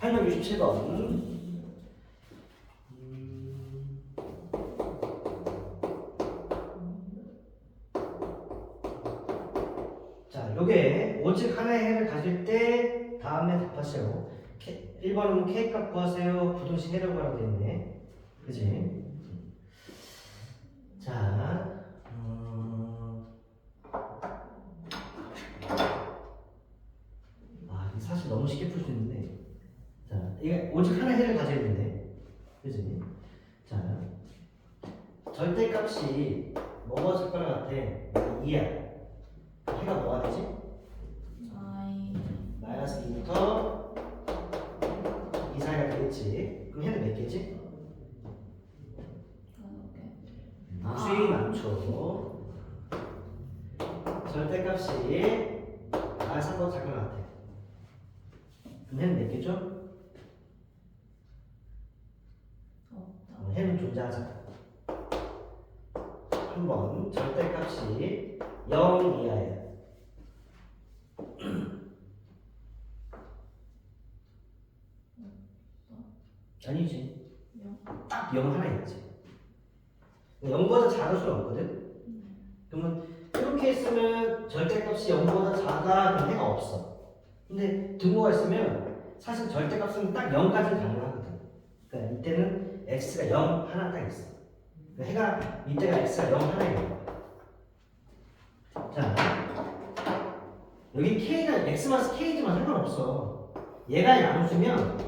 (867번) 자, 요게 오직 하나의 해를 가질 때 다음에 답하세요. 1번은 K값 구하세요. 부등식 해라고 하라고 되어있네. 그치? 자, 이게 사실 너무 쉽게 풀 수 있는데. 자, 이게 오직 하나의 해를 가져야 되는데. 그치? 자, 절대값이 뭐가 될 거랑 같아? 2야. 해가 뭐가 되지? 마이너스 2부터 2 사이가 되겠지. 그럼 해는 몇 개지? 무수히 많죠. 절대값이 마이너스 3보다 작은 것 같아. 그럼 해는 몇 개죠? 해는 존재하자. 한번 절대값이 0 이하야. 아니지. 딱 0 하나 있지. 0보다 작을 수는 없거든. 그러면 이렇게 있으면 절대값이 0보다 작아. 그럼 해가 없어. 근데 등호가 있으면 사실 절대값은 딱 0까지 가능하거든. 그러니까 이때는 x가 0 하나 딱 있어. 그러니까 해가 이때가 x가 0 하나 있는 거야. 자, 여기 k가 x-k지만 상관없어. 얘가 양수면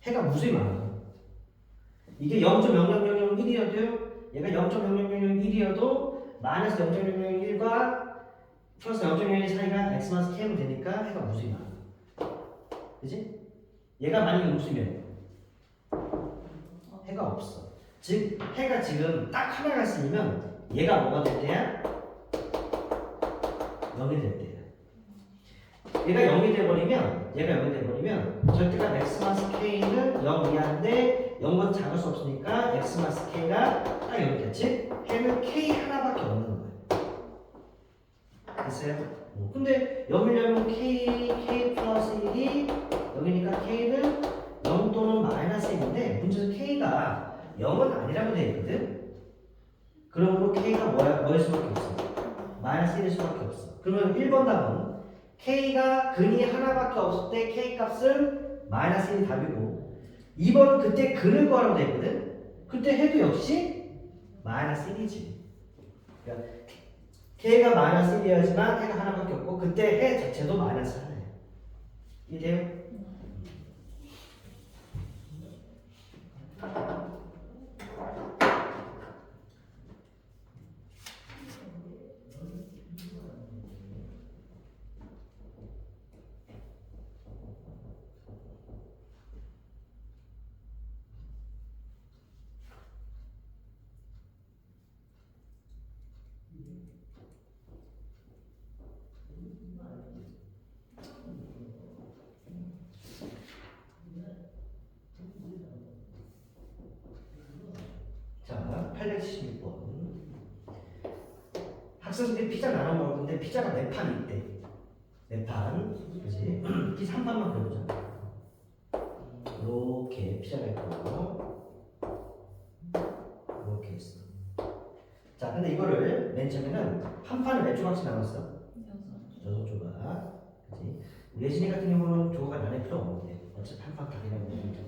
해가 무수히 많아. 이게 0.0001이어도 얘가 0.0001이어도 마이너스 0.001과 플러스 0.01 사이가 x-k면 되니까 해가 무수히 많아. 그치? 얘가 만약에 무수면 해가 없어. 즉 해가 지금 딱 하나가 있으면 얘가 뭐가 될 때야? 0이 될 때야. 얘가 0이 돼버리면 절대값 x-k는 0 이하인데 0보다 작을 수 없으니까 x-k가 딱 0이 됐지? 해는 k 하나밖에 없는 거야. 됐어요? 근데 0이려면 k 플러스 1이 0이니까 k는 0 또는 마이너스 1인데 문제에서 k가 0은 아니라고 되어 있거든? 그러므로 k가 뭐일 수밖에 없어? 마이너스 1일 수밖에 없어. 그러면 1번 답은 k가 근이 하나밖에 없을 때 k 값은 마이너스 1이 답이고 2번은 그때 근을 구하라고 되어 있거든? 그때 해도 역시 마이너스 1이지. 그러니까 k가 마이너스 1이어야지만 해가 하나밖에 없고 그때 해 자체도 마이너스 하나야. 이해돼요? 자, 876번. 학생들이 피자 나눠 먹을 건데 피자가 네 판이 있대. 네 판. 그지? 피자 한 판만 그려보자. 이렇게 피자가 있고 이렇게 있어. 자, 근데 이거를 맨 처음에는 한 판을 몇 조각씩 나눴어? 6조각. 그지? 우리 예진이 같은 경우는 조각을 나눌 필요 없는데 어차피 한 판 다 그냥 먹으면 돼.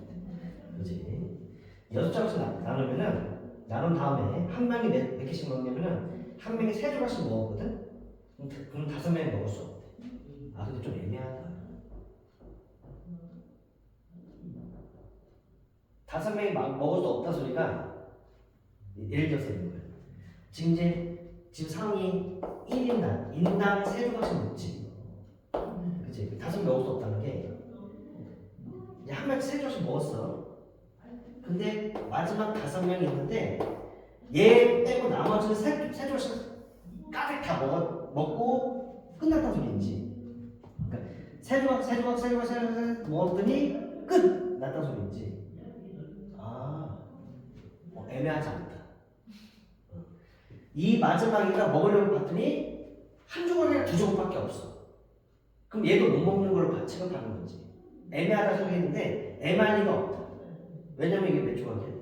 그지? 6조각씩 나누면은 나눈 다음에 한 명이 몇 개씩 먹냐면은 한 명이 3조각씩 먹었거든? 그럼 5명이 먹을 수 없대. 근데 좀 애매하다. 5명이 먹을 수 없다 소리가 예를 들어서 있는 거야. 지금 상황이 1인당 인당 3조각씩 먹지. 그치? 5명 먹을 수 없다는 게 이제 한 명씩 3조각씩 먹었어. 근데 마지막 5명이 있는데 얘 빼고 나머지는 3조씩 가득 다 먹고 끝났다는 소리인지, 그러니까 3조각 먹었더니 끝! 났다는 소리인지 애매하지 않다. 이 마지막이가 먹으려고 봤더니 한 조각이나 두 조각밖에 없어. 그럼 얘도 못 먹는 걸로 취급하는 거지. 애매하다 생각했는데 애매할 리가 없다. 왜냐면 이게 몇 조각이야?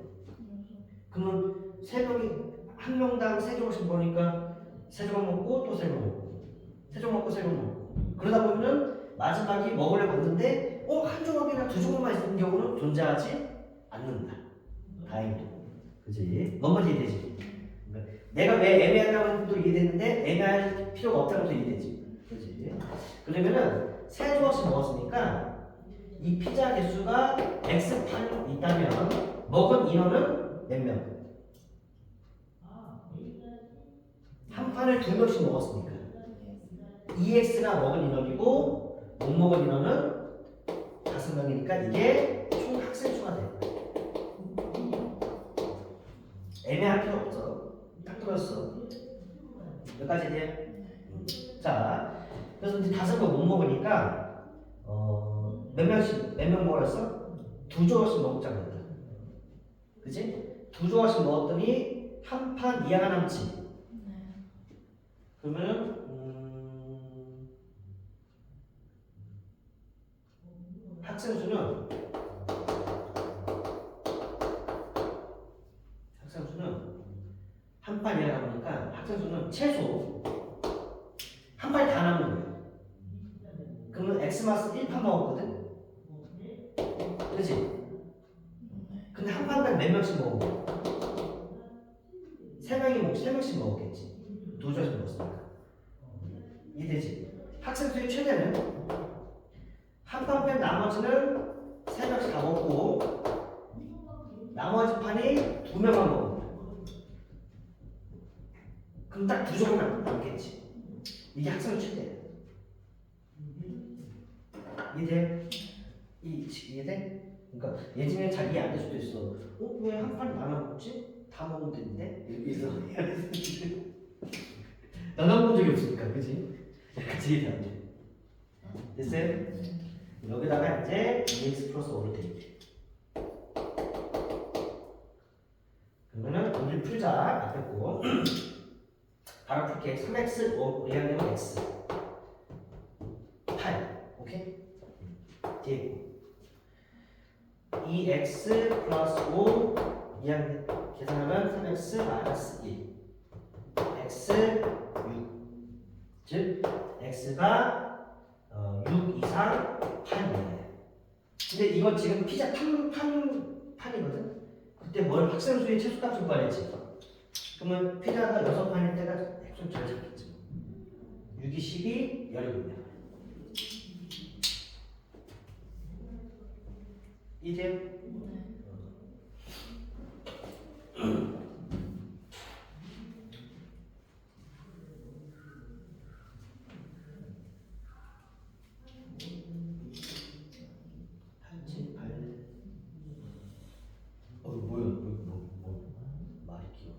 그러면 세 명이 한 명당 세 조각씩 먹으니까 세 조각 먹고 또 세 조각 먹고 세 조각 먹고 세 조각 먹고 그러다 보면은 마지막이 먹으려고 봤는데 한 조각이나 두 조각만 있는 경우는 존재하지 않는다. 다행히도. 그지? 뭔 말인지 이해되지? 그러니까 내가 왜 애매하다고 해도 이해됐는데 애매할 필요가 없다고 해도 이해되지? 그지? 그러면은 세 조각씩 먹었으니까 이 피자 개수가 X판 있다면 먹은 인원은 몇 명? 한 판을 두 명씩 먹었으니까 2X가 먹은 인원이고 못 먹은 인원은 5명이니까 이게 총 학생 수가 돼요. 애매할 필요 없어. 딱 들었어. 여기까지 돼? 자, 그래서 이제 5명 못 먹으니까 몇 명 먹었어? 두 조각씩 먹자 그랬다. 그치? 두 조각씩 먹었더니 한 판 이하가 남지. 그러면 학생 수는 한 판 이하가 보니까 학생 수는 최소 한 판이 다 남는 거예요. 그러면 X마스 1판 먹었거든? 그치? 근데 한 판당 몇 명씩 먹은 거야? 세 명씩 먹었겠지. 두 조씩 먹었으니까. 이해되지? 학생 수의 최대는 한 판 뺀 나머지는 세 명씩 다 먹고 나머지 판이 두 명만 먹은 거야. 그럼 딱 두 조각 남겠지. 이게 학생의 최대야. 이해돼? 이해돼? 그러니까 예전에 잘 이해 안 될 수도 있어. 왜 한 판이 나눠 먹지? 다 먹으면 되는데? 이렇게 해서 나눠 본 적이 없으니까, 그치? 같이 이해 안 돼. 됐어요? 여기다가 이제 2x 플러스 5를 대입해. 그러면은 오늘 풀자 앞에 거 바로 풀게. 3x 5 이항되면 x 8 오케이? 뒤에 2x 플러스 5 이항 계산하면 3x 마이너스 1 x 6 즉 x가 6 이상 8이에요. 근데 이건 지금 피자 판이거든? 그때 뭘 학생 수의 최소값을 구하랬지. 그러면 피자가 6판일 때가 핵심 잘 잡겠죠. 6이 12, 17이야. 이제 말이 길어.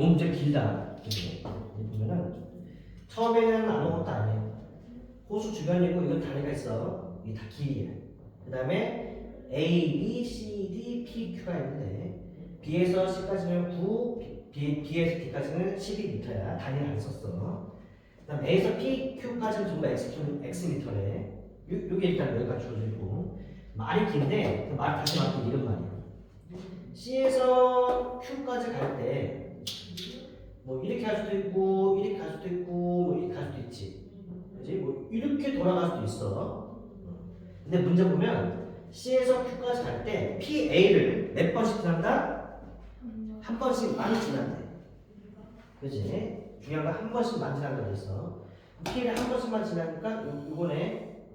너무 문제 길다. 여기 보면은 처음에는 아무것도 아니에요. 호수 주변이고 이건 단위가 있어. 이게 다 길이야. 그 다음에 A, B, C, D, P, Q가 있는데 B에서 C까지는 9, B에서 D까지는 12m야. 단위를 안 썼어. 그 다음 A에서 P, Q까지는 전부 X미터래. 요게 일단 여기까지 주어져 있고 말이 긴데 그 말 다시 말하면 이런 말이야. C에서 Q까지 갈 때 뭐 이렇게 할 수도 있고 이렇게 할 수도 있고 뭐 이렇게 할 수도 있지. 그지? 뭐 이렇게 돌아갈 수도 있어. 근데 문제 보면 C에서 Q까지 갈 때 PA를 몇 번씩 지난다? 한 번씩만 지난대. 그지? 중요한 건 한 번씩만 지난다고 했어. P를 한 번씩만 지나니까 요거네.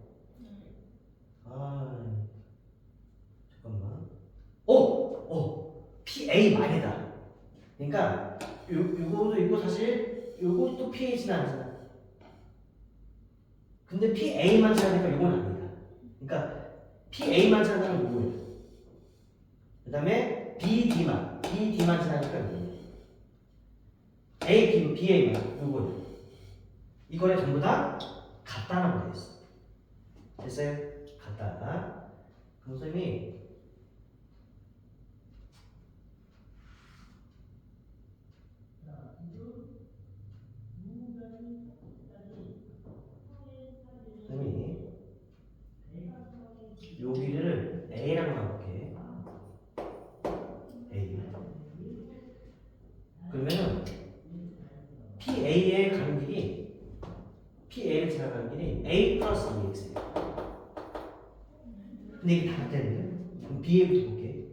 아 잠깐만. PA만이다. 그러니까 요거도 있고 사실 요것도 PA 지나잖아. 근데 PA만 지나니까 요건 아니다. 그러니까 PA만 지나면 요거예요. 그 다음에 BD만 지나니까 요거예요. BA만 요거예요. 이거를 전부 다 같다라고 되어 있어. 됐어요? 같다. 그럼 선생님이 여기를 A라고 나올게. A. 그러면은 PA의 가는 길이 PA를 지나가는 길이 A 플러스 EX예요. 근데 이게 다 같다는데? 그럼 BA부터 볼게.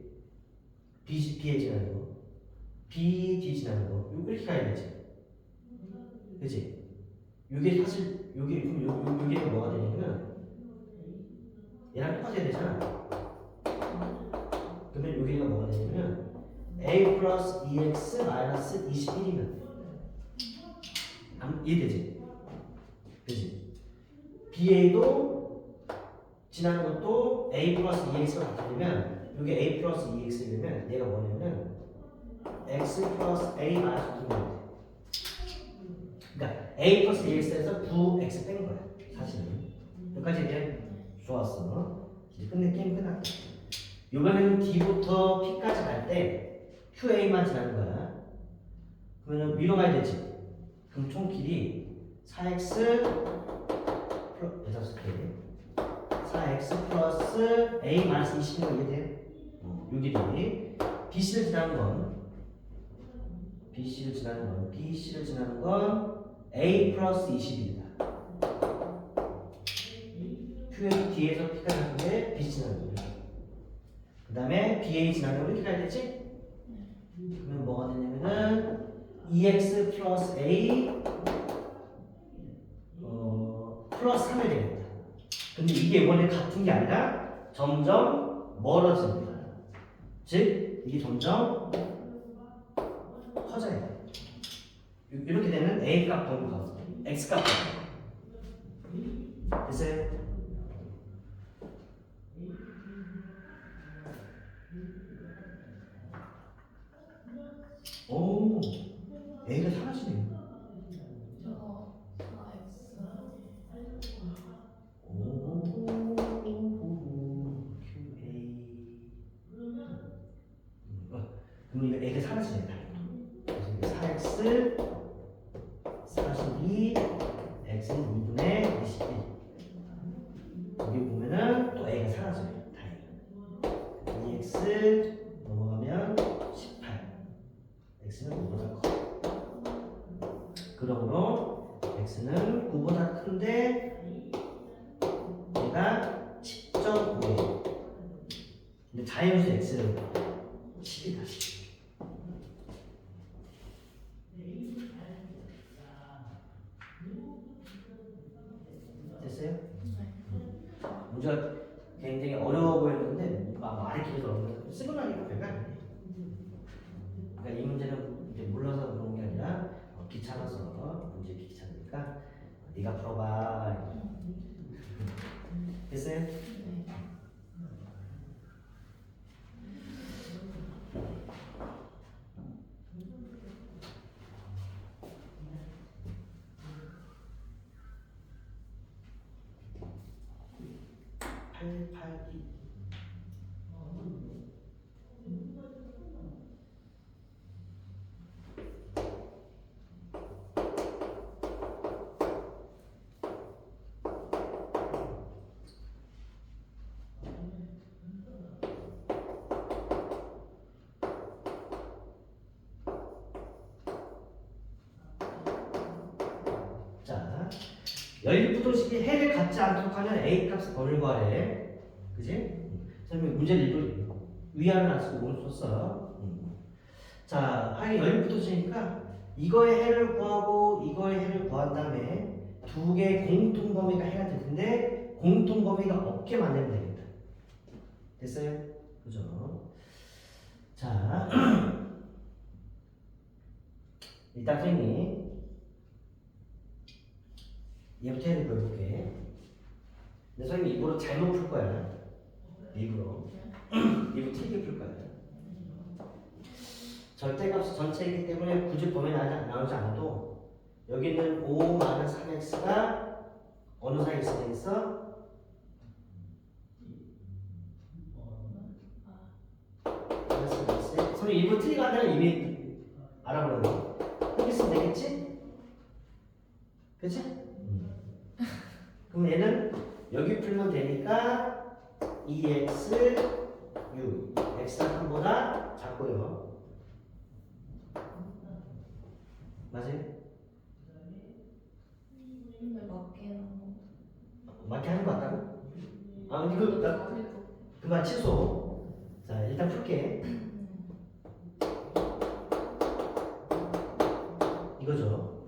BA 지나는 거, BD 지나는 거, 이렇게 가야 되지. 그치? 요게 사실 요게 그럼 요게 뭐가 되냐면 얘랑 똑같아야 되잖아. 그러면 여기가 뭐가 되냐면 A 플러스 EX 마이너스 21이면 이해되지? 그지? BA도 지나는 것도 A 플러스 EX가 같으면 이게 A 플러스 EX이면 얘가 뭐냐면 X 플러스 A 마이너스 2면 그러니까 A 플러스 EX에서 9X 뺀 거야 사실은. 여기까지 이제 좋았어. 이제 게임 끝났다. 이번에는 D부터 P까지 갈 때 QA만 지나는 거야. 그러면 위로 가야 되지. 그럼 총 길이 4x 4x 플러스 a 마이너스 20인 거 이해돼요? 요 길이 BC를 지나는 건 a 플러스 20입니다. QA D에서 P까지 가는 게 BC 지나는 거예요. 그 다음에 BA 지나는 거 이렇게 가야 되지? 그러면 뭐가 되냐면은 EX 플러스 A 플러스 3이 되겠다. 근데 이게 원래 같은 게 아니라 점점 멀어집니다. 즉 이게 점점 커져야 돼. 이렇게 되면 A 값 더하고 X 값 더하고 됐어요? 오, A가 사라지네. 그럼 이거 A가 사라지네. 그래서 4x 42 x는 2분의 21. 여기 보면은 또 A가 사라져요. 다행히 2x 넘어가면 18. x는 9보다 커. 그러므로 x는 9보다 큰데 얘가 10.5예요. 근데 자연수 x는 10이다. 10. 됐어요? 문제가 굉장히 어려워 보였는데 말이 길어서 어려워서 쓰고 나니까 별거 아니에요. 그러니까 이 문제는 이제 몰라서 그런 게 아니라 귀찮아서 문제 귀찮으니까 네가 풀어봐. 됐어요? 882. 자, 연립부등식이 해를 갖지 않도록 하면 a 값의 범위를 구하래. 그지? 선생님이 문제를 일부 위아래는 안 쓰고 오른쪽 썼어. 자, 하긴 연립부등식이니까 이거의 해를 구하고 이거의 해를 구한 다음에 두 개의 공통 범위가 해가 될 텐데 공통 범위가 없게 만들면 되겠다. 됐어요? 그죠? 자, 일단 선생님이 얘부터 해를 구해볼게. 근데 선생님이 일부러 잘못 풀 거야. 일부러 틀리게 풀 거야. 절대값 전체이기 때문에 굳이 범위 나오지 않아도 여기 있는 5 많은 3x가 어느 사이에 있어야 되겠어? 선생님 일부러 틀리게 한다는 이미 알아보려고. 여기 있으면 되겠지? 그치? 그럼 얘는 여기 풀면 되니까 2x 6 x가 3보다 작고요. 맞아요? 근데 맞게 하는 거 같다고? 아 근데 이거 그만 취소. 자 일단 풀게. 이거죠.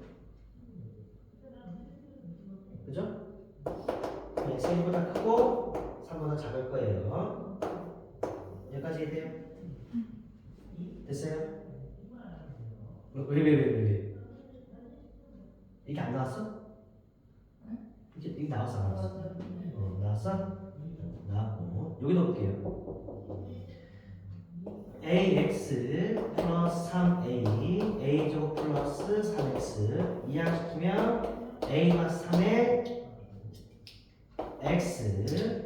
그죠? 네, 3보다 크고 3보다 작을 거예요. 여기까지 돼요? 됐어요? 왜? 이게 안 나왔어? 이게 나왔어 안 나왔어? 나왔어? 나왔고 여기도 볼게요. ax 플러스 3a a제곱 플러스 3x 이항시키면 a가 3에 x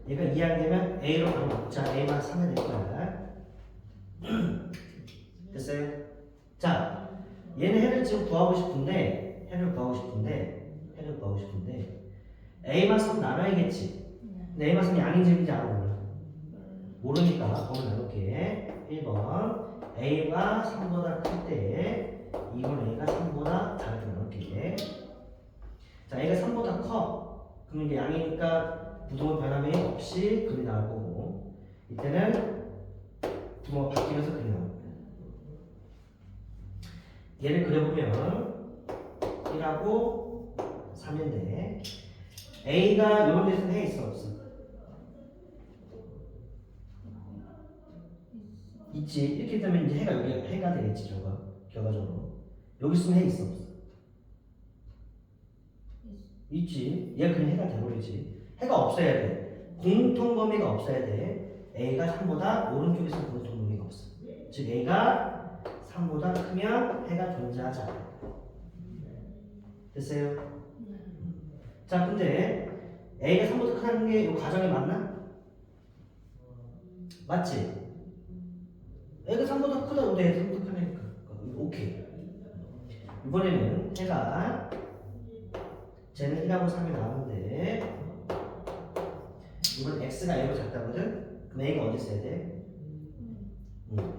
얘가 이항되면 a로 바로 먹자. a가 3이 될 거야. 됐어요? 자 얘는 해를 지금 구하고 싶은데 a만 3 나눠야겠지. 근데 a만 3이 양인집인지 알아 몰라? 모르니까 범위 나눌게. 1번 a가 3보다 클 때 2번 a가 3보다 작을 때 나눌게. 자 a가 3보다 커. 그럼 이게 양이니까 부동의 변함이 없이 글이 나올 거고 이때는 부동가 바뀌면서 글이 나올 거야. 얘를 그려보면 1하고 3인데 a가 이런 데서 해 있어 없어? 있지. 이렇게 되면 이제 해가 여기 해가 되겠지. 결과적으로 여기 있으면 해 있어 없어? 있지. 얘가 그냥 해가 돼버리지. 해가 없어야 돼. 공통 범위가 없어야 돼. a가 3보다 오른쪽에서 공통 범위가 없어. 즉 a가 3보다 크면 해가 존재하지 않아. 됐어요? 자, 근데 a가 3보다 크다는 게 이 가정에 맞나? 맞지? a가 3보다 크다. 근데 해가 3보다 크니까 오케이. 이번에는 해가 쟤는 1하고 3이 나오는데 이번 x가 a보다 작다거든? 그럼 a가 어디 있어야 돼?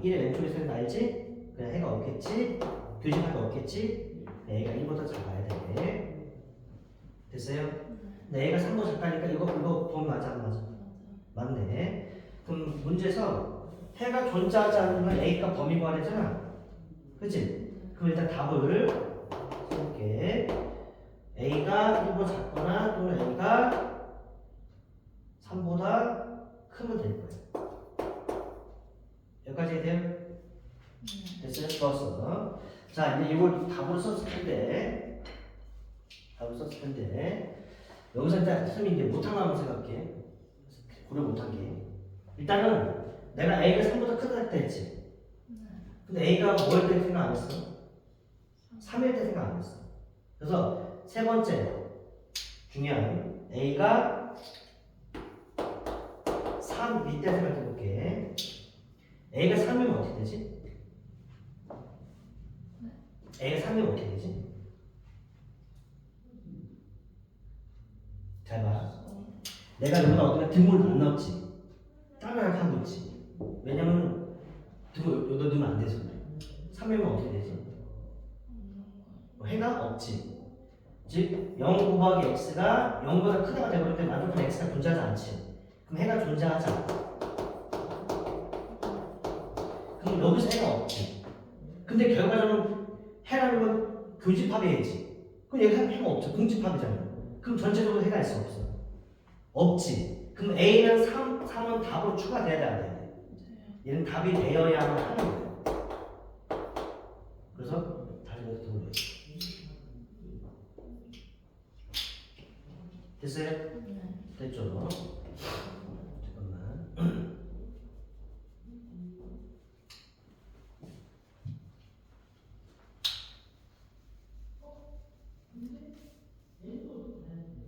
1의 왼쪽에 있어야 알지? 그냥 해가 없겠지? 교집합이 없겠지? a가 1보다 작아야 돼. 됐어요? 근데 a가 3보다 작다니까 이거 범위 맞아 안 맞아? 맞네. 그럼 문제에서 해가 존재하지 않는 건 a가 범위 구하래잖아. 그치? 그럼 일단 답을 써볼게. a가 1보다 작거나 또는 a가 3보다 크면 될 거예요. 여기까지 돼요? 됐어요? 좋았어. 자, 이제 이걸 답으로 썼을 텐데 여기서 일단 선생님이 이제 못한 거 한번 생각해. 고려 못한 게 일단은 내가 a가 3보다 크다 했지. 근데 a가 뭐일 때 생각 안 했어? 3일 때 생각 안 했어. 그래서 세 번째 중요한 a가 3 이때 생각해 볼게. a가 3이면 어떻게 되지? a가 3이면 어떻게 되지? 잘 봐. 내가 여기다 어디다 등을 안 넣었지. 다른 하나 하고 있지. 왜냐면 등을 여기다 넣으면 안 돼서 그래. 3이면 어떻게 되지? 해가 없지. 즉 0 곱하기 x가 0보다 크다가 되버릴 때 만족한 x가 존재하지 않지. 그럼 해가 존재하지 않아. 그럼 여기서 해가 없지. 근데 결과적으로 해라는 건 교집합이야지. 그럼 여기 해가 없죠. 공집합이잖아. 그럼 전체적으로 해가 있어 없어? 없지. 그럼 a는 3은 답으로 추가돼야 돼 안 돼? 얘는 답이 되어야만 하는 거예요. 그래서 다시 여기서 돌려요. 됐어요? 됐죠? 잠깐만.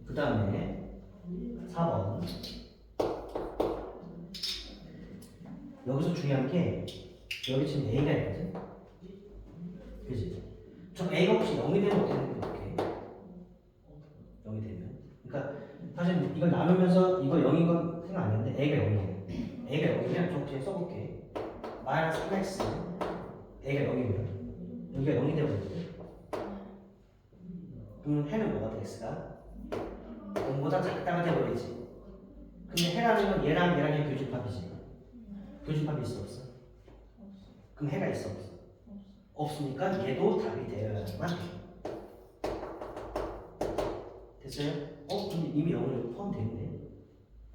그 다음에 4번. 여기서 중요한 게 여기 지금 A가 있거든? 그지? 저 A가 혹시 0이 되면 어떻게 되는 거야? 0이 되면. 그러니까 사실 이걸 나누면서 이거 0인 건 생각 안 했는데 A가 0이에요. A가 0이면 좀 뒤에 써볼게. 마이너스 3x A가 0이면 여기가 0이 되거든. 그러면 해는 뭐가 돼? x가 0보다 작다가 되어버리지. 근데 해라는 건 얘랑 얘랑의 교집합이지. 교집합이 있어 없어? 그럼 해가 있어 없어? 없으니까 얘도 답이 되어야만 돼. 됐어요? 근데 이미 0을 포함되어 있네.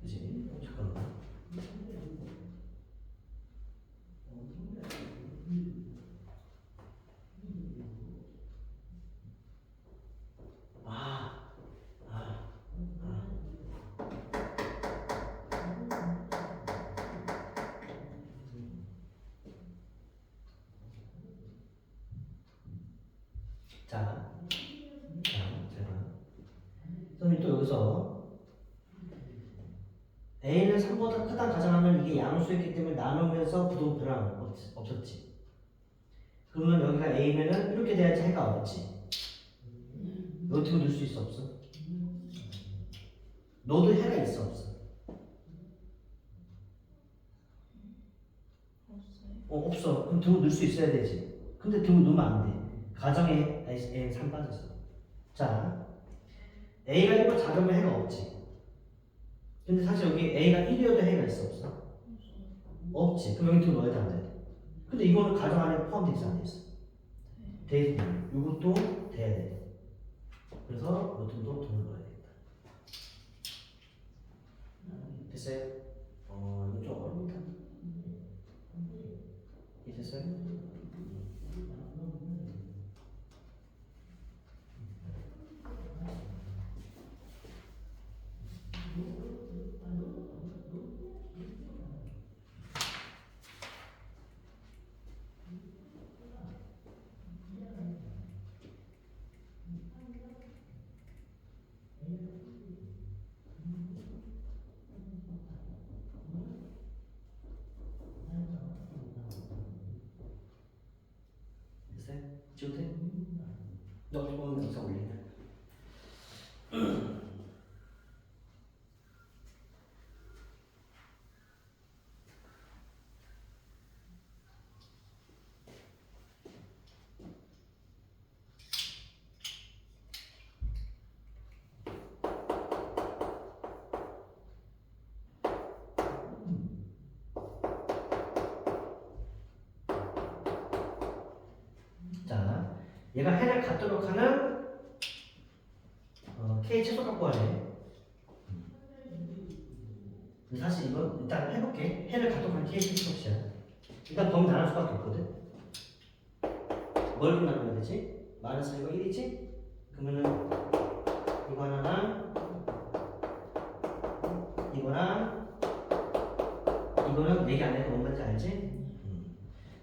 그치? 잠깐만. 자, 제가 선생님 또 여기서 A는 3보다 크다 가정하면 이게 양수였기 때문에 나누면서 부동 변화 없었지. 그러면 여기가 A면은 이렇게 돼야지 해가 없지. 어떻게 넣을 수 있어 없어? 너도 해가 있어 없어? 없어. 그럼 등을 넣을 수 있어야 되지. 근데 등을 넣으면 안 돼. 가정에 A는 3 빠졌어. 자, A가 1보 작으면 해가 없지. 근데 사실 여기 A가 1이어도 해가 있어 없어? 없지. 그럼 여기 등 넣어야 돼 안 돼? 근데 이거는 가정 안에 포함되어 있어 안 돼 있어? 돼 있어. 이것도 돼야 돼. 그래서 노트도 돈을 넣어야 되겠다. 됐어요? 이거 좀 어렵다. 이해됐어요? 됐어요? 지워도 돼? 너 이거 영상 올리냐? 자, 얘가 해를 갖도록 하는 K 최소값 구하래. 사실 이건 일단 해볼게. 해를 갖도록 하는 K 최소값이야. 일단 범위 나눌 수밖에 없거든. 뭘 나눠야 되지? 마이너스 이거 1이지? 그러면은 이거 하나랑 이거랑 이거는 얘기 안 해도 뭔가인지 알지?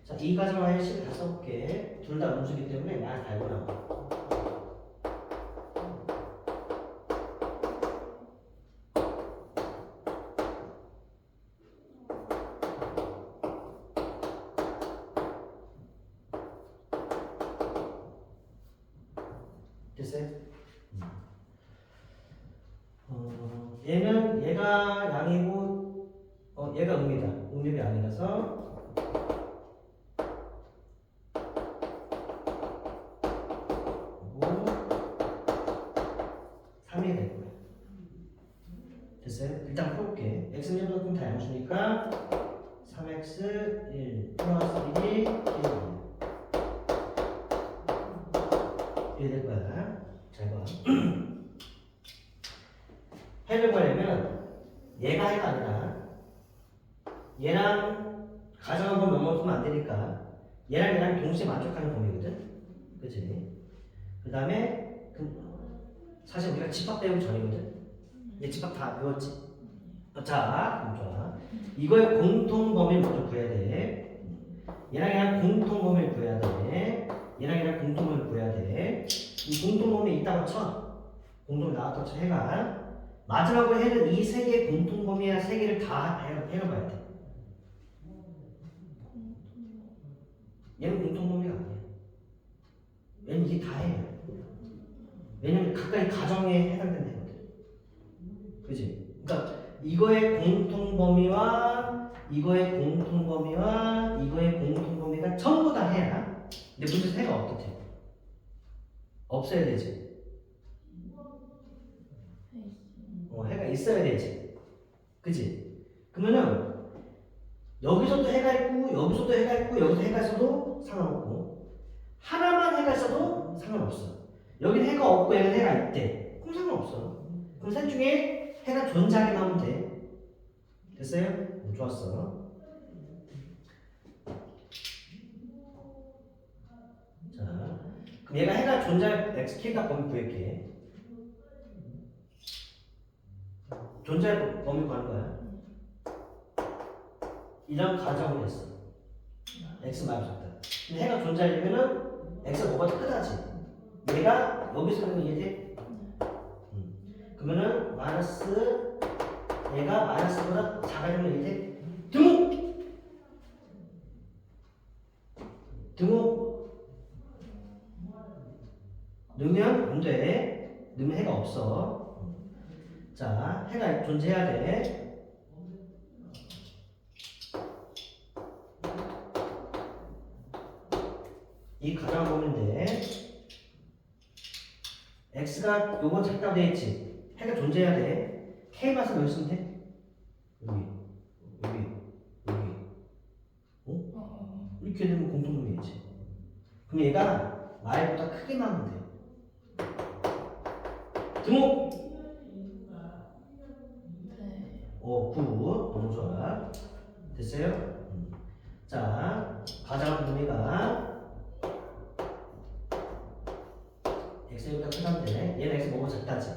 자, 이 과정을 아예 식을 다 써볼게. 둘 다 음수기 때문에 마이너스 달고 나와. 됐어요? 얘는 얘가 양이고 얘가 음이다. 음력이 아니라서 3이 될 거예요. 됐어요? 일단 풀어볼게. x는 1보다 다 양수니까 3x 1 플러스 1이 1이에요. 이래 될 거야. 잘 봐. 해결하려면 얘가 해가 아니라 얘랑 가정한 번 넘어서면 안 되니까 얘랑 동시에 만족하는 범위거든. 그치? 그 다음에 사실 우리가 집합 배우기 전이거든. 얘 집합 다 배웠지? 자, 그럼 좋아. 이거의 공통 범위를 먼저 구해야 돼. 얘랑 공통 범위를 구해야 돼. 얘랑 공통 범위를 구해야 돼. 이 공통 범위 있다고 쳐. 공통이 나왔다고 쳐. 해가 마지막으로 해는 이 세 개의 공통 범위야 세 개를 다 해봐야 돼. 얘는 공통 범위가 아니야. 얘는 이게 다 해요. 왜냐면 각각의 가정에 해당된다 거든. 그지? 그러니까 이거의 공통 범위와 이거의 공통 범위와 이거의 공통 범위가 전부 다 해야. 근데 문제에서 해가 어떻대? 없어야 되지. 해가 있어야 되지. 그지? 그러면은 여기서도 해가 있고 여기서도 해가 있고 여기서 해가 있어도 상관없고 하나만 해가 있어도 상관없어. 여기 해가 없고 여기 해가 있대. 그럼 상관없어. 그럼 셋 중에 해가 존재하기만 하면 돼. 됐어요? 좋았어. 자, 그럼 얘가 해가 존재할 x k가 범위 구할게. 존재할 범위 구하는 거야. 이런 가정을 했어. x 마이너스 작다. 근데 해가 존재하려면은 x가 뭐가 크다지. 얘가 여기서는 이해돼? 그러면은 마이너스 얘가 마이너스보다 작아지면 이해돼? 등호 넣으면 안 돼. 넣으면 해가 없어. 자, 해가 존재해야 돼. 이 가정 보는데 x가 요거 작다고 돼 있지. 해가 존재해야 돼. k 맛을 몇 쓰면 돼? 여기. 이렇게 되면 공통범위겠지. 그럼 얘가 y보다 크게 나오면 돼. 등호. 9. 너무 좋아. 됐어요? 자, 가장 범위가 x보다 크다는데 얘는 x 뭐가 작다지.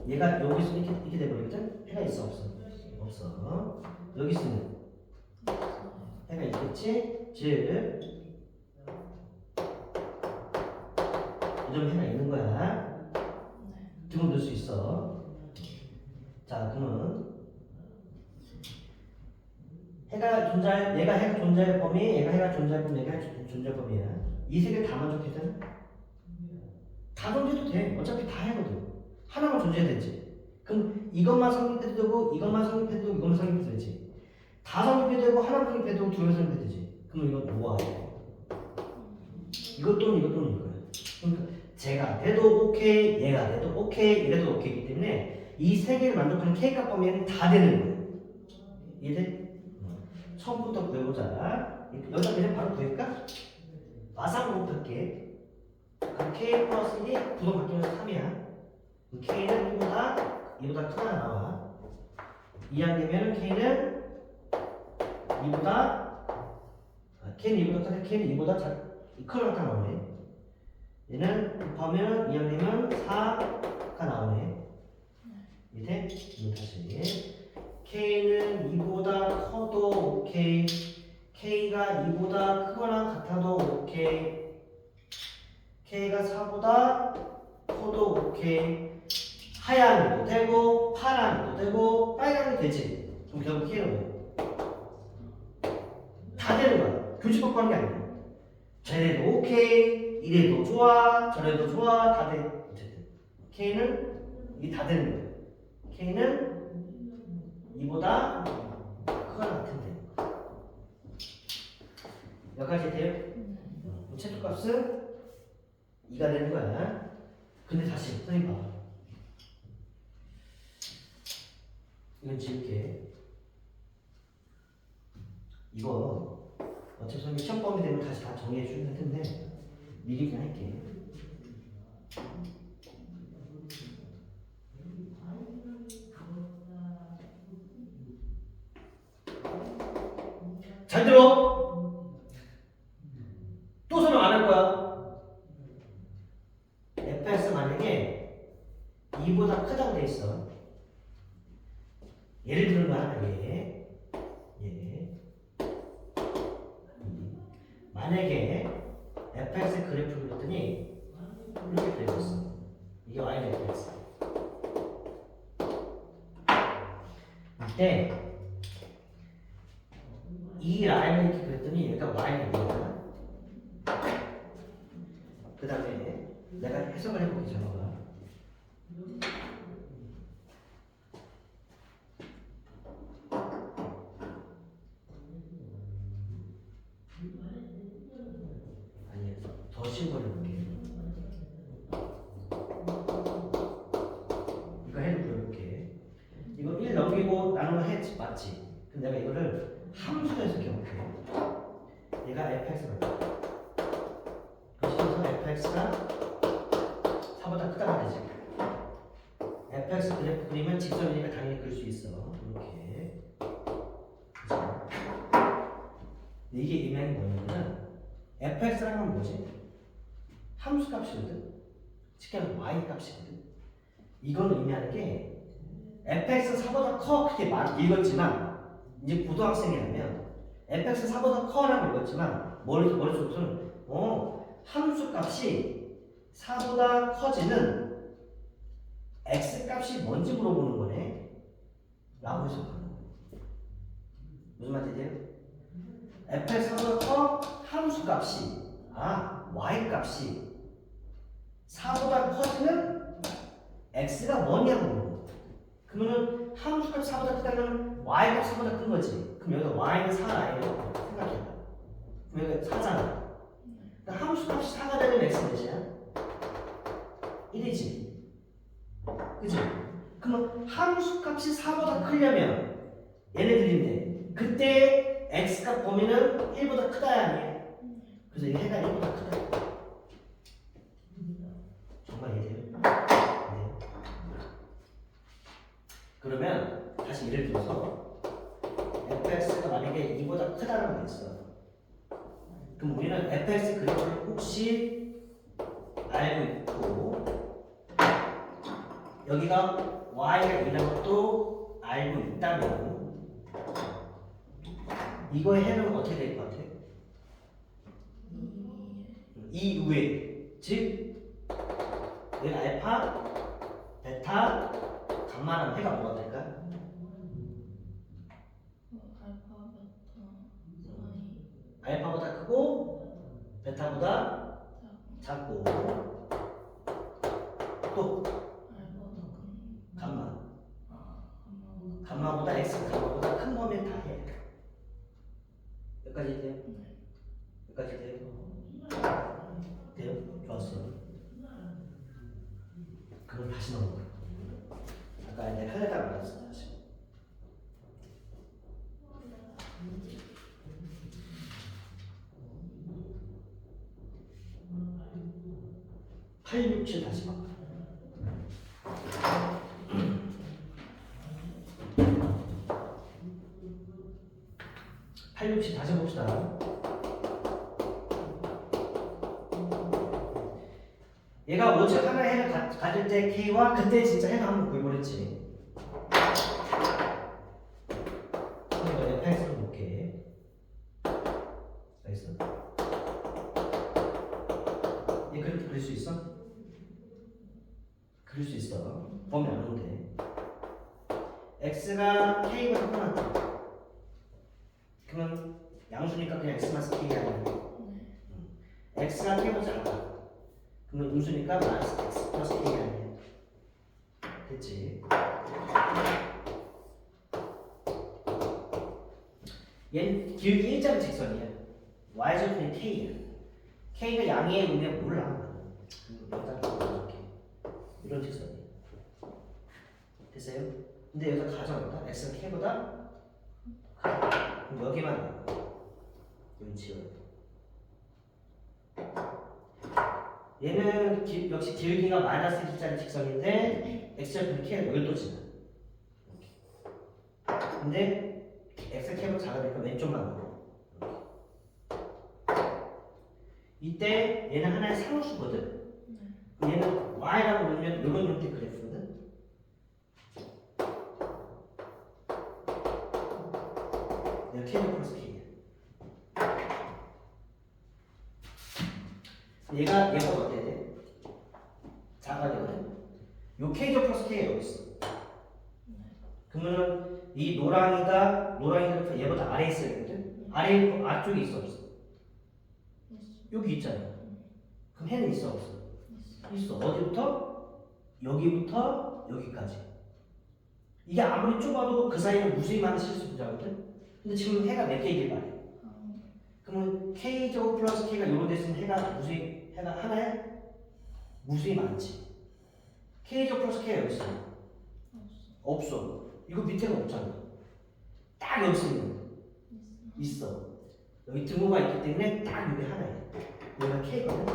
얘가 여기서 이렇게 돼버리거든? 해가 있어 없어? 없어. 여기 있으면 해가 있겠지? 즉 이러면 해가 있는 거야. 등을 넣을 수 있어. 자, 그러면 얘가 해가 존재할 범위, 얘가 해가 존재할 범위, 얘가 존재할 범위야. 이 세 개 다 만족했잖아? 다 존재해도 돼. 어차피 다 해거든. 하나만 존재해야 되지. 그럼 이것만 성립해도 되고, 이것만 성립해도 되고, 이것만 성립해도 되지. 다 성립해도 되고, 하나만 성립해도 되고, 두 개 성립해도 되지. 그럼 이건 뭐야? 이것 또는 이거야. 그러니까 제가 돼도 오케이, 얘가 돼도 오케이, 이래도 오케이이기 때문에 이 세 개를 만족하는 K값 범위는 다 되는 거예요. 이해돼? 처음부터 구해보자. 여기다 그냥 바로 구할까? 마상으로 할게. 그럼 K 플러스 1이 부동 바뀌면서 3이야. K는 2보다 크다 나와. 이항되면 K는 2보다 크다, K는 2보다 크다 나오네. 얘는 곱하면 이항되면 4가 나오네. 밑에 다시 K는 2보다 커도 오케이. K가 2보다 크거나 같아도 오케이. K가 4보다 커도 오케이. 하얀도 되고 파란도 되고 빨간도 되지. 그럼 결국 K는 뭐? 다 되는 거야. 교집합 하는 게 아니야. 쟤네도 오케이, 이래도 좋아 저래도 좋아 다 돼. 어쨌든 K는 이게 다 되는 거예요. K는 이보다 크거나 같은데 여기까지 돼요? 최소값은 2가 되는 거야. 근데 다시 선생님 봐. 이건 지울게. 이거 어차피 선생님 시험 범위 되면 다시 다 정리해 주는 텐데 미리 그냥 할게. 잘 들어. 또 설명 안 할 거야. fx 만약에 2보다 크다고 돼 있어. 예를 들면 하나 얘. 만약에 fx 그래프를 그렸더니 이렇게 되어있어. 이게 y는 fx. 이때 이 라인을 이렇게 그렸더니 얘가 y는 2야. 그 다음에 내가 해석을 해볼게. 잘 봐봐. 아니야, 더 쉬운 걸 해볼게. 이거 해도 보여볼게. 이거 1 넘기고 나누면 해 맞지? 근데 내가 이거를 함수에서 기억해. 얘가 fx가 그래서 fx가 4보다 크다고 되지. fx 그래프 그리면 직선이니까 당연히 그릴 수 있어. 이렇게. 그래서 이게 의미하는 게 뭐냐면 fx라는 건 뭐지? 함수 값이거든. 쉽게 말하면 y 값이거든. 이건 의미하는 게 fx는 4보다 커 그렇게 읽었지만 이제 고등학생이라면 fx는 4보다 커라고 읽었지만 머릿속으로는 함수 값이 4보다 커지는 x 값이 뭔지 물어보는 거네 라고 해석하는 거예요. 무슨 말인지 돼요? fx 4보다 커 함수 값이 y 값이 4보다 커지는 x가 뭐냐고 물어보는 거예요. 그러면은 함수값 4보다 크다면 y값 4보다 큰 거지. 그럼 여기가 y는 4라고 생각해봐. 그럼 여기가 4잖아. 그러니까 함수값이 4가 되면 x 몇이야? 1이지. 그치? 그럼 함수값이 4보다 크려면 얘네들인데 그때 x값 범위는 1보다 크다야 아니야? 그래서 이 해가 1보다 크다. 정말 이해돼요? 그러면 다시 예를 들어서 fx가 만약에 2보다 크다는 게 있어. 그럼 우리는 fx 그래프를 혹시 알고 있고 여기가 y가 2라는 것도 알고 있다면 이거의 해는 어떻게 될 것 같아? 이 위에 즉 여기 알파, 베타, 감마라는 해가 뭐가 될까? 알파보다 크고 베타보다 작고 또 감마 감마보다 x 감마보다 큰 거면 다 해. 여기까지 돼요? 여기까지 돼요? 돼요? 좋았어. 그럼 다시 넘어가. 아까 내가 하려다가 말했어. 다시 8, 6, 7 다시 봐. 팔, 6, 7 다시 봅시다. 얘가 오직 하나의 해를 가질 때 K와 그때 진짜 해를 한번 구해버렸지. 이거 fx로 볼게. 알겠어? 얘 그래프 그릴 수 있어? 그릴 수 있어. 범위 안 오는데. x가 K보다 크다. 그러면 양수니까 그냥 x 마스 K 아니야. x가 k보다 작아. 그러면 음수니까 마이너스 x 플러스 k 아니야. 됐지? 얘는 기울기 일자리 직선이야. y절편이 k야. k가 양의 의미가 몰라. 여기다 이렇게 이런 직선이야. 됐어요? 근데 여기서 가정한다. x가 k보다 그럼 여기만 나와. 여기 지워야 돼. 얘는 역시 기울기가 마이너스 1짜리 직선인데 x절편 k가 여기 또 지나. 근데 x k보다 작으니까 왼쪽만 나와. 이때 얘는 하나의 상수거든. 얘는 y라고 놓으면 이런 형태 그래프거든. 내가 k제곱 플러스 k야. 얘가 어때야 돼? 작아야 되거든. 요 k제곱 플러스 k가 여기 있어. 그러면은 이 노랑이 그래프 얘보다 아래에 있어야 되거든. 아래쪽에 있어 없어? 여기 있잖아. 그럼 해는 있어 없어? 있어. 어디부터? 여기부터 여기까지. 이게 아무리 좁아도 그 사이는 무수히 많은 실수분자거든. 근데 지금 해가 몇 개이길 말이야. 그러면 k제곱 플러스 k가 요런 데 있으면 해가 하나야? 무수히 많지. k제곱 플러스 k가 여기 있어. 없어. 이거 밑에가 없잖아. 딱 여기 있어. 여기 등호가 있기 때문에 딱 여기 하나야. 여기가 k거든.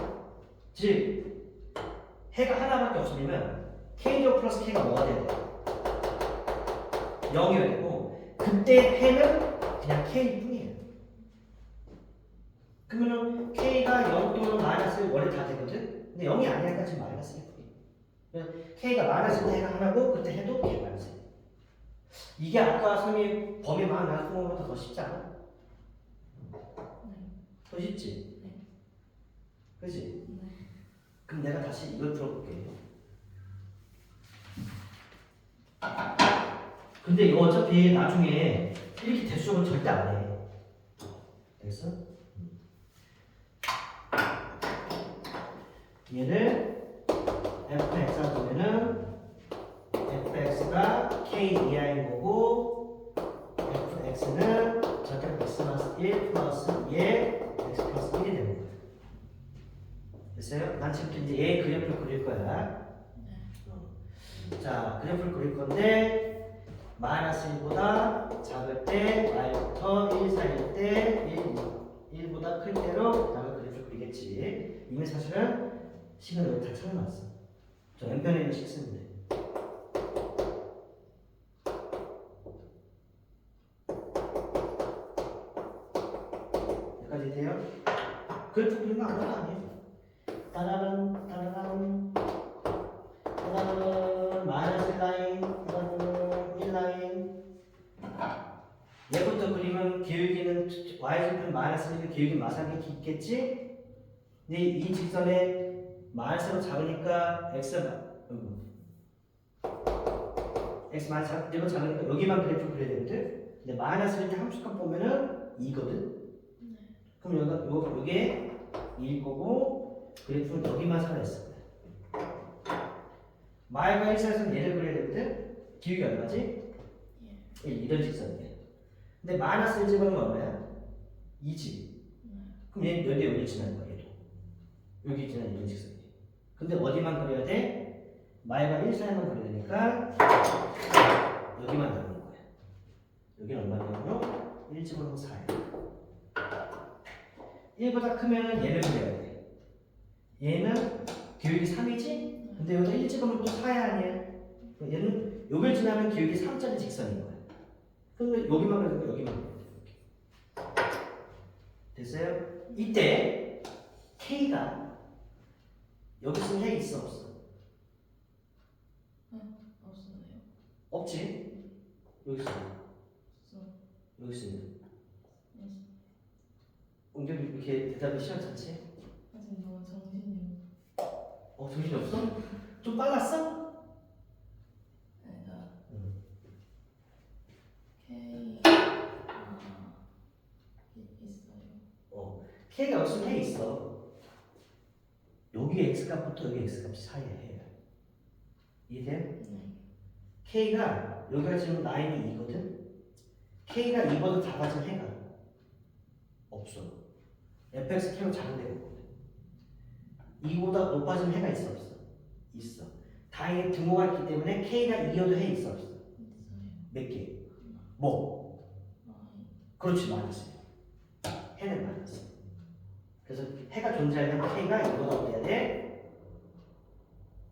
즉 해가 하나밖에 없으면 k제곱 플러스 k가 뭐가 돼야 돼? 0이어야 되고 그때 해는 그냥 k뿐이에요. 그러면은 k가 0 또는 마이너스 원래 다 되거든. 근데 0이 아니니까 지금 마이너스 1뿐이에요. k가 마이너스 해가 하나고 그때 해도 k 마이너스 1. 이게 아까 선생님이 범위 많은 나누는 더 쉽지 않아? 더 쉽지? 그지? 그럼 내가 다시 이걸 풀어볼게. 근데 이거 어차피 나중에 이렇게 대수적은 절대 안 해. 됐어? 얘를 fx라 보면은 fx가 k 이하인 거고 fx는 절대로 x 마이너스 1 플러스 얘 x 플러스 1이 되는 거야. 됐어요? 난 지금 이제 얘 그래프를 그릴 거야. 자, 그래프를 그릴 건데 마이너스 1보다 작을 때 y부터 1 사이일 때 1보다 클 때로 그다음에 그래프를 그리겠지. 이미 사실은 식은 여기 다 쳐놨어. 저 왼편에 있는 식 쓰면 돼. 여기까지 돼요? 그래프 그리는 거 아무것도 아니에요. 따라란 마이너스 라인, 1라인. 얘부터 그리면 기울기는 y절편 마이너스 1의 기울기 마상이 있겠지? 근데 이 직선에 마이너스로 작으니까 x 마이너스 1로 작으니까 여기만 그래프 그려야 되거든? 근데 마이너스 1때 함수값 보면은 2거든? 그럼 여기에 2일 거고 그래프는 여기만 살아있을 거야. 마이가 1 사이에서는 얘를 그려야 되거든? 기울기 얼마지? 1, 이런 직선이야. 근데 마이너스 1 집어넣으면 얼마야? 2지. 그럼 얘는 여기 지나는 거야, 얘도. 여기 지나는 이런 직선이야. 근데 어디만 그려야 돼? 마이가 1 사이만 그려야 되니까 여기만 나오는 거야. 여기는 얼마냐고요? 1 집어넣으면 4야. 1보다 크면 얘를 그려야 돼. 얘는 기울기 3이지? 근데 여기다 1 집어넣으면 또 4야 아니야? 얘는 여기를 지나면 기울기 3짜리 직선인 거야. 그러면 여기만 그려도 여기만 그려야 돼. 됐어요? 이때 K가 여기 있으면 해 있어 없어? 없어요. 없지? 여기 있어. 여기 있으면 옮겨 이렇게 대답이 시원찮지? 아직 너무 정신이 정신이 없어? 좀 빨랐어? 내가 K 있어요. K가 여기 있으면 해 있어. 여기 x값부터 여기 x값이 사이에 해요. 이해돼요? 네. k가 여기가 지금 라인이 2거든. k가 2보다 작아진 해가 없어. fx k로 작은 데가 없거든. 2보다 높아진 해가 있어 없어? 있어. 다행히 등호가 있기 때문에 k가 2여도 해 있어 없어? 있어요. 몇 개? 뭐? 아이. 그렇지, 마이너스. 해는 마이너스. 그래서 해가 존재하려면 k가 2보다 어때야 돼?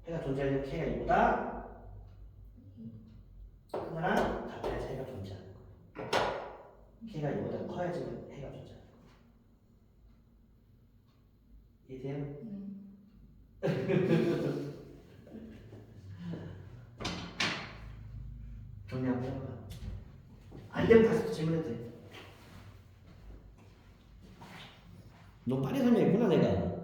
해가 존재하려면 k가 2보다 크거나 같아야지 해가 존재하는 거야. k가 2보다 커야지만 해가 존재하는 거야. 이해돼요? 정리 한번 해봐. 안 되면 다시 또 질문해도 돼. 너 빨리 설명했구나 내가.